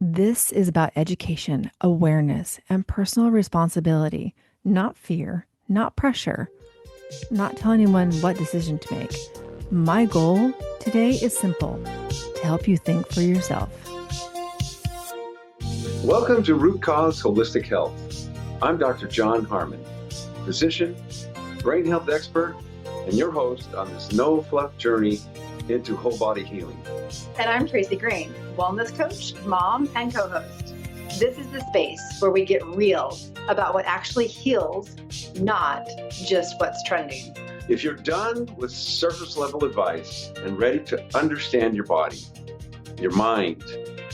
This is about education, awareness, and personal responsibility, not fear, not pressure, not telling anyone what decision to make. My goal today is simple: to help you think for yourself. Welcome to Root Cause Holistic Health. I'm Dr. John Harmon, physician, brain health expert, and your host on this no-fluff journey into whole body healing. And I'm Tracey Green, wellness coach, mom, and co-host. This is the space where we get real about what actually heals, not just what's trending. If you're done with surface level advice and ready to understand your body, your mind,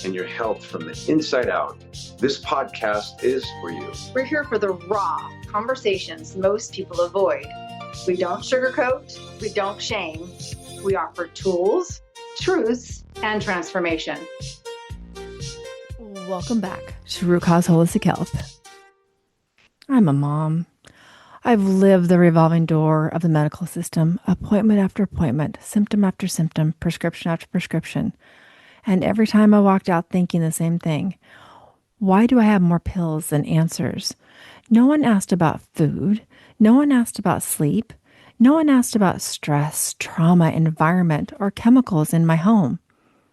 and your health from the inside out, this podcast is for you. We're here for the raw conversations most people avoid. We don't sugarcoat, we don't shame. We offer tools, truths, and transformation. Welcome back to Root Cause Holistic Health. I'm a mom. I've lived the revolving door of the medical system, appointment after appointment, symptom after symptom, prescription after prescription. And every time I walked out thinking the same thing: why do I have more pills than answers? No one asked about food. No one asked about sleep. No one asked about stress, trauma, environment, or chemicals in my home.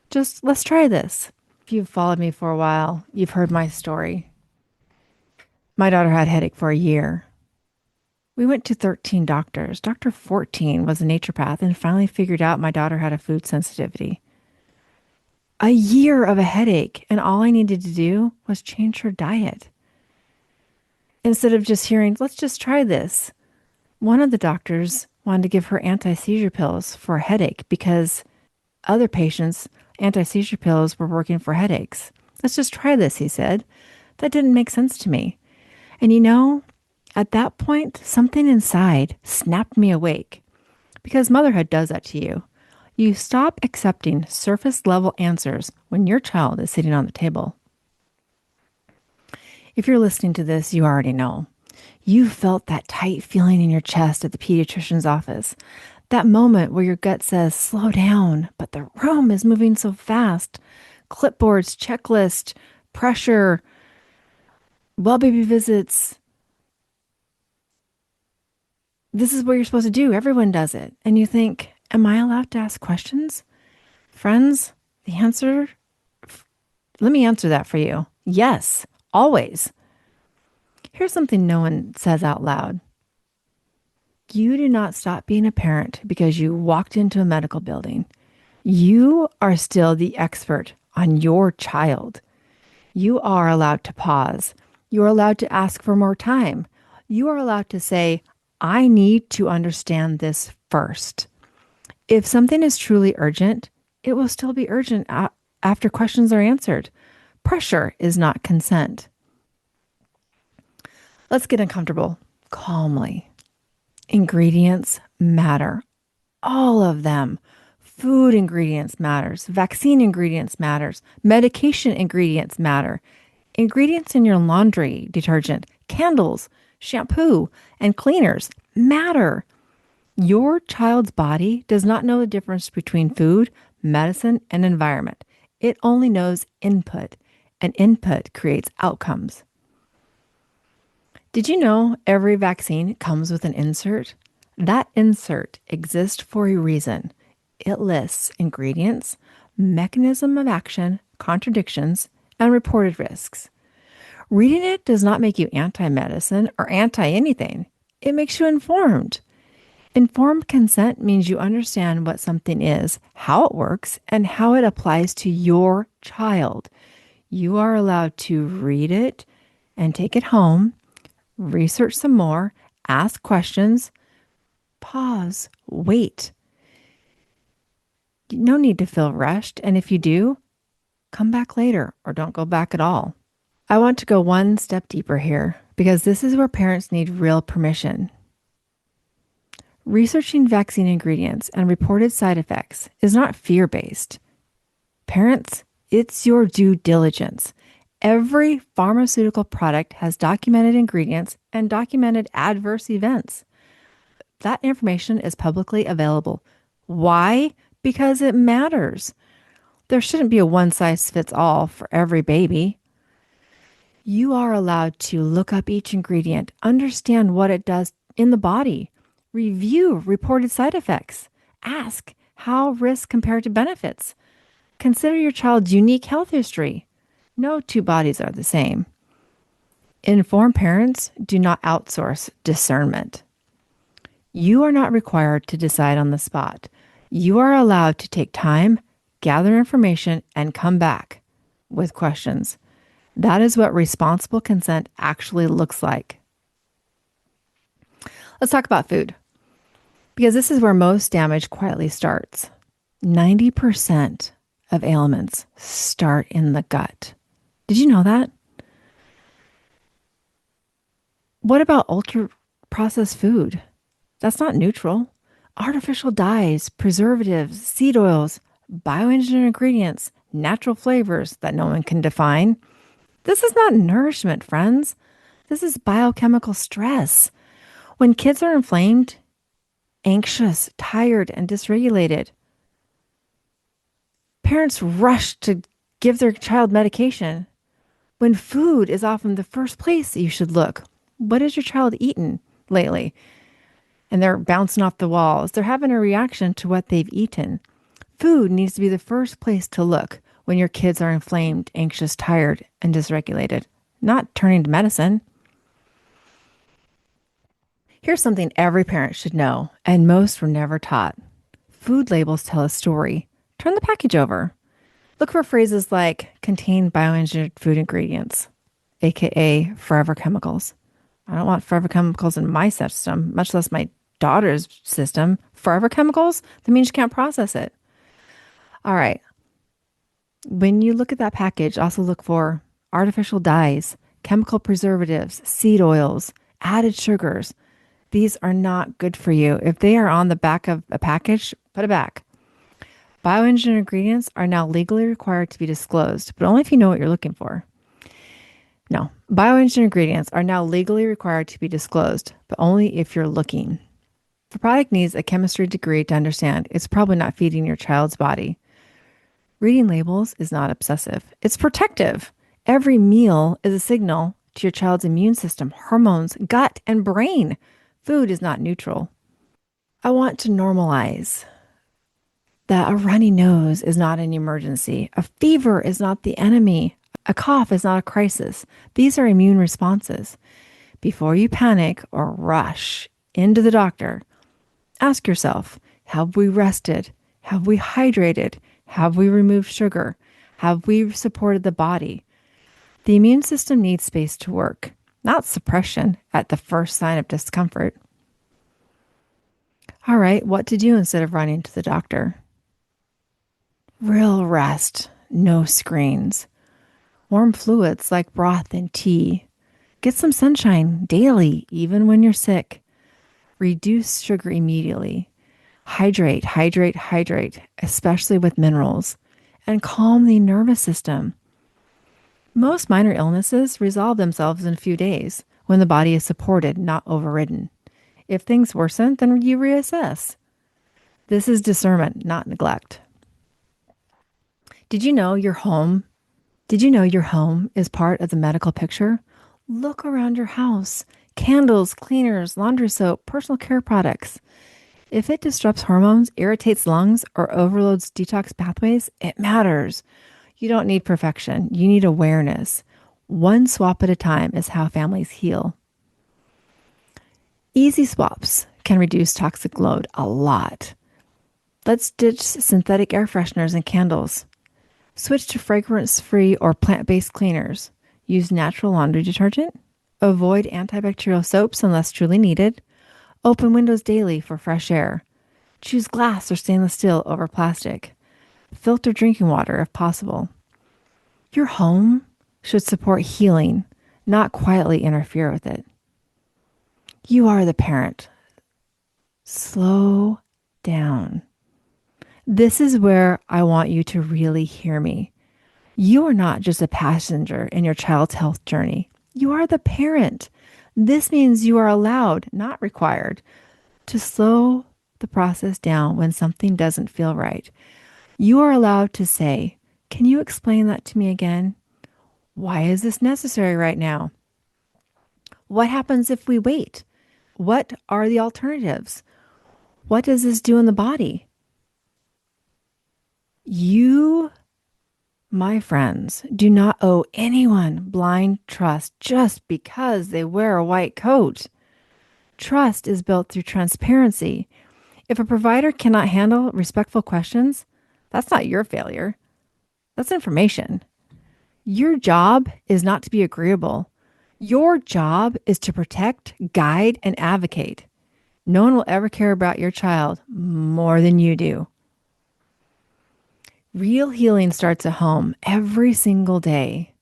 Just let's try this. If you've followed me for a while, you've heard my story. My daughter had a headache for a year. We went to 13 doctors. Doctor 14 was a naturopath and finally figured out my daughter had a food sensitivity. A year of a headache, and all I needed to do was change her diet. Instead of just hearing, let's just try this, one of the doctors wanted to give her anti-seizure pills for a headache because other patients' anti-seizure pills were working for headaches. Let's just try this, he said. That didn't make sense to me. And you know, at that point, something inside snapped me awake, because motherhood does that to you. You stop accepting surface level answers when your child is sitting on the table. If you're listening to this, you already know. You felt that tight feeling in your chest at the pediatrician's office. That moment where your gut says, slow down, but the room is moving so fast. Clipboards, checklist, pressure, well baby visits. This is what you're supposed to do. Everyone does it. And you think, am I allowed to ask questions? Friends, the answer, let me answer that for you. Yes, always. Here's something no one says out loud. You do not stop being a parent because you walked into a medical building. You are still the expert on your child. You are allowed to pause. You are allowed to ask for more time. You are allowed to say, I need to understand this first. If something is truly urgent, it will still be urgent after questions are answered. Pressure is not consent. Let's get uncomfortable calmly. Ingredients matter. All of them. Food ingredients matters. Vaccine ingredients matters. Medication ingredients matter. Ingredients in your laundry detergent, candles, shampoo, and cleaners matter. Your child's body does not know the difference between food, medicine, and environment. It only knows input, and input creates outcomes. Did you know every vaccine comes with an insert? That insert exists for a reason. It lists ingredients, mechanism of action, contradictions, and reported risks. Reading it does not make you anti-medicine or anti-anything. It makes you informed. Informed consent means you understand what something is, how it works, and how it applies to your child. You are allowed to read it and take it home, research some more, ask questions, pause, wait. No need to feel rushed, and if you do, come back later or don't go back at all. I want to go one step deeper here because this is where parents need real permission. Researching vaccine ingredients and reported side effects is not fear-based. Parents, it's your due diligence. Every pharmaceutical product has documented ingredients and documented adverse events. That information is publicly available. Why? Because it matters. There shouldn't be a one size fits all for every baby. You are allowed to look up each ingredient, understand what it does in the body, review reported side effects, ask how risks compare to benefits, consider your child's unique health history. No two bodies are the same. Informed parents do not outsource discernment. You are not required to decide on the spot. You are allowed to take time, gather information, and come back with questions. That is what responsible consent actually looks like. Let's talk about food, because this is where most damage quietly starts. 90% of ailments start in the gut. Did you know that? What about ultra processed food? That's not neutral. Artificial dyes, preservatives, seed oils, bioengineered ingredients, natural flavors that no one can define. This is not nourishment, friends. This is biochemical stress. When kids are inflamed, anxious, tired, and dysregulated, parents rush to give their child medication when food is often the first place you should look. What has your child eaten lately? And they're bouncing off the walls. They're having a reaction to what they've eaten. Food needs to be the first place to look when your kids are inflamed, anxious, tired, and dysregulated, not turning to medicine. Here's something every parent should know, and most were never taught. Food labels tell a story. Turn the package over. Look for phrases like contain bioengineered food ingredients, aka forever chemicals. I don't want forever chemicals in my system, much less my daughter's system. Forever chemicals? That means you can't process it. All right. When you look at that package, also look for artificial dyes, chemical preservatives, seed oils, added sugars. These are not good for you. If they are on the back of a package, put it back. Bioengineered ingredients are now legally required to be disclosed, but only if you know what you're looking for. No, bioengineered ingredients are now legally required to be disclosed, but only if you're looking. If a product needs a chemistry degree to understand, it's probably not feeding your child's body. Reading labels is not obsessive. It's protective. Every meal is a signal to your child's immune system, hormones, gut, and brain. Food is not neutral. I want to normalize that a runny nose is not an emergency. A fever is not the enemy. A cough is not a crisis. These are immune responses. Before you panic or rush into the doctor, ask yourself, have we rested? Have we hydrated? Have we removed sugar? Have we supported the body? The immune system needs space to work, not suppression at the first sign of discomfort. All right, what to do instead of running to the doctor? Real rest, no screens. Warm fluids like broth and tea. Get some sunshine daily, even when you're sick. Reduce sugar immediately. Hydrate, hydrate, hydrate, especially with minerals. And calm the nervous system. Most minor illnesses resolve themselves in a few days when the body is supported, not overridden. If things worsen, then you reassess. This is discernment, not neglect. Did you know your home is part of the medical picture? Look around your house. Candles, cleaners, laundry soap, personal care products. If it disrupts hormones, irritates lungs, or overloads detox pathways, it matters. You don't need perfection. You need awareness. One swap at a time is how families heal. Easy swaps can reduce toxic load a lot. Let's ditch synthetic air fresheners and candles. Switch to fragrance-free or plant-based cleaners. Use natural laundry detergent. Avoid antibacterial soaps unless truly needed. Open windows daily for fresh air. Choose glass or stainless steel over plastic. Filter drinking water if possible. Your home should support healing, not quietly interfere with it. You are the parent. Slow down. This is where I want you to really hear me. You are not just a passenger in your child's health journey. You are the parent. This means you are allowed, not required, to slow the process down when something doesn't feel right. You are allowed to say, Can you explain that to me again? Why is this necessary right now? What happens if we wait? What are the alternatives? What does this do in the body? You, my friends, do not owe anyone blind trust just because they wear a white coat. Trust is built through transparency. If a provider cannot handle respectful questions, that's not your failure. That's information. Your job is not to be agreeable. Your job is to protect, guide, and advocate. No one will ever care about your child more than you do. Real healing starts at home every single day.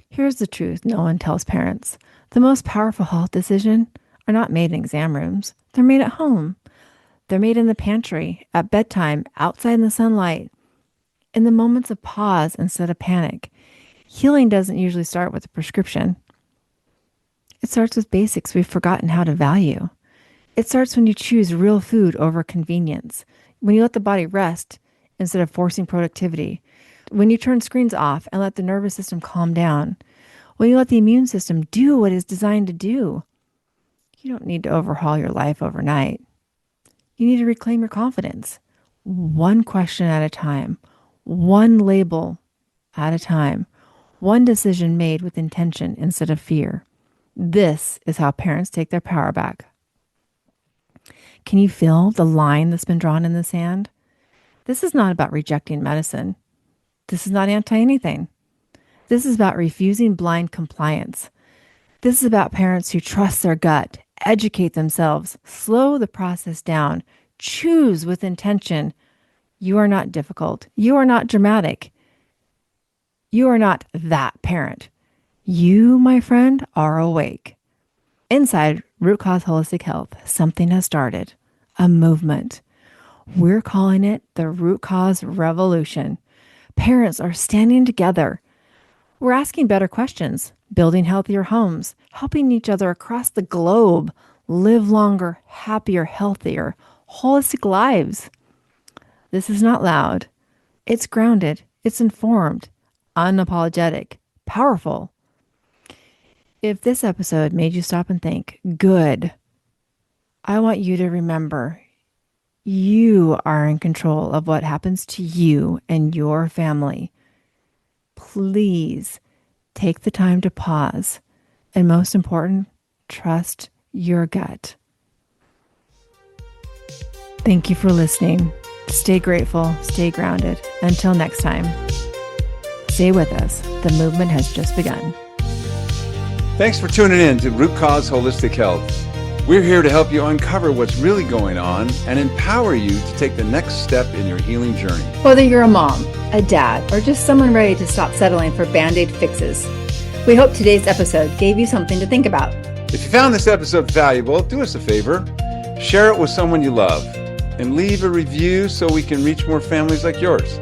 Here's the truth no one tells parents. The most powerful health decisions are not made in exam rooms. They're made at home. They're made in the pantry, at bedtime, outside in the sunlight, in the moments of pause instead of panic. Healing doesn't usually start with a prescription. It starts with basics we've forgotten how to value. It starts when you choose real food over convenience, when you let the body rest instead of forcing productivity, when you turn screens off and let the nervous system calm down, when you let the immune system do what it's designed to do. You don't need to overhaul your life overnight. You need to reclaim your confidence, one question at a time, one label at a time, one decision made with intention instead of fear. This is how parents take their power back. Can you feel the line that's been drawn in the sand? This is not about rejecting medicine. This is not anti-anything. This is about refusing blind compliance. This is about parents who trust their gut, educate themselves, slow the process down, choose with intention. You are not difficult. You are not dramatic. You are not that parent. You, my friend, are awake. Inside Root Cause Holistic Health, something has started, a movement. We're calling it the Root Cause Revolution. Parents are standing together. We're asking better questions, building healthier homes, helping each other across the globe live longer, happier, healthier, holistic lives. This is not loud. It's grounded. It's informed, unapologetic, powerful. If this episode made you stop and think, good, I want you to remember you are in control of what happens to you and your family. Please take the time to pause. And most important, trust your gut. Thank you for listening. Stay grateful, stay grounded. Until next time, stay with us. The movement has just begun. Thanks for tuning in to Root Cause Holistic Health. We're here to help you uncover what's really going on and empower you to take the next step in your healing journey. Whether you're a mom, a dad, or just someone ready to stop settling for Band-Aid fixes, we hope today's episode gave you something to think about. If you found this episode valuable, do us a favor, share it with someone you love, and leave a review so we can reach more families like yours.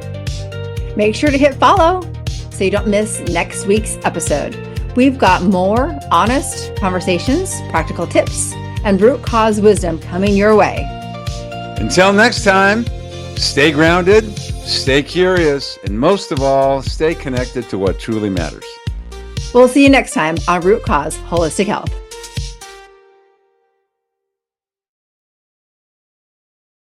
Make sure to hit follow so you don't miss next week's episode. We've got more honest conversations, practical tips, and root cause wisdom coming your way. Until next time, stay grounded, stay curious, and most of all, stay connected to what truly matters. We'll see you next time on Root Cause Holistic Health.